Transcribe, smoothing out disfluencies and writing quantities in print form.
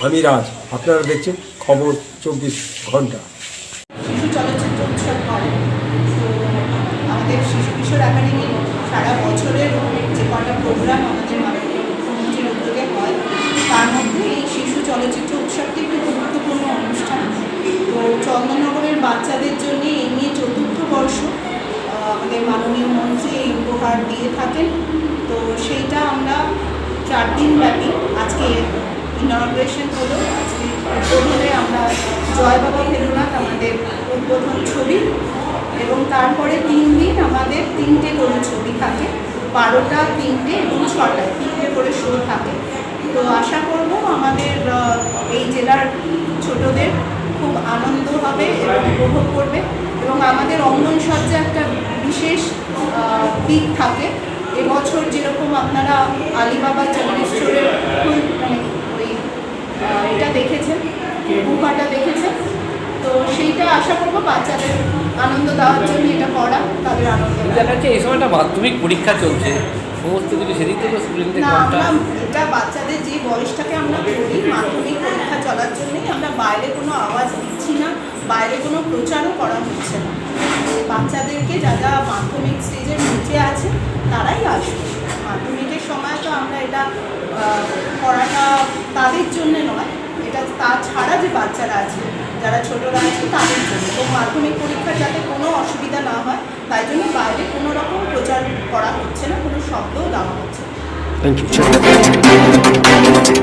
আমি রাজ, আপনারা দেখছেন খবর 24 ঘন্টা। শিশু চলচ্চিত্র উৎসব হয়, তো আমাদের শিশু কিশোর একাডেমি সারা বছরের যে কটা প্রোগ্রাম আমাদের মাননীয় মুখ্যমন্ত্রীর উদ্যোগে হয়, তার মধ্যে এই শিশু চলচ্চিত্র উৎসবটি একটি গুরুত্বপূর্ণ অনুষ্ঠান। তো চন্দননগরের বাচ্চাদের জন্য এই নিয়ে 4র্থ বর্ষ আমাদের মাননীয় মন্ত্রী এই উপহার দিয়ে থাকেন। তো সেইটা আমরা 4 দিন ব্যাপী, আজকে ইনগ্রেশন হলো, আজকে উদ্বোধনে আমরা জয় বাবা ভেলুনাথ আমাদের উদ্বোধন ছবি, এবং তারপরে 3 দিন আমাদের 3টে করে ছবি থাকে, 12টা, 3টে এবং 6টায় 3টে করে শো থাকে। তো আশা করব আমাদের এই জেলার ছোটদের খুব আনন্দ হবে এবং উপভোগ করবে। এবং আমাদের অঙ্গনসজ্জা একটা বিশেষ দিক থাকে। এবছর যেরকম আপনারা আলিবাবা চন্দ্রেশ্বরের মানে ওই এটা দেখেছেন, গুহাটা দেখেছেন, তো সেইটা আশা করবো বাচ্চাদের আনন্দ দেওয়ার জন্য এটা করা, তাদের আনন্দ দেখা যাচ্ছে এই সময়টা মাধ্যমিক পরীক্ষা চলছে, সমস্ত কিছু সেদিক থেকে স্টুডেন্টদের না। আমরা এটা বাচ্চাদের যে বয়সটাকে আমরা করি মাধ্যমিক পরীক্ষা চলার জন্যই, আমরা বাইরে কোনো আওয়াজ দিচ্ছি না, বাইরে কোনো প্রচারও করা হচ্ছে না। বাচ্চাদেরকে যারা মাধ্যমিক স্টেজের নিচে আছে তারাই আসবে। মাধ্যমিকের সময় তো আমরা এটা করাটা তাদের জন্য নয়, এটা তাছাড়া যে বাচ্চারা আছে, যারা ছোটরা আছে তাদের জন্য। তো মাধ্যমিক পরীক্ষা যাতে কোনো অসুবিধা না হয় তাই জন্য বাইরে কোনো রকম প্রচার করা হচ্ছে না, কোনো শব্দও দেওয়া হচ্ছে না। Thank you.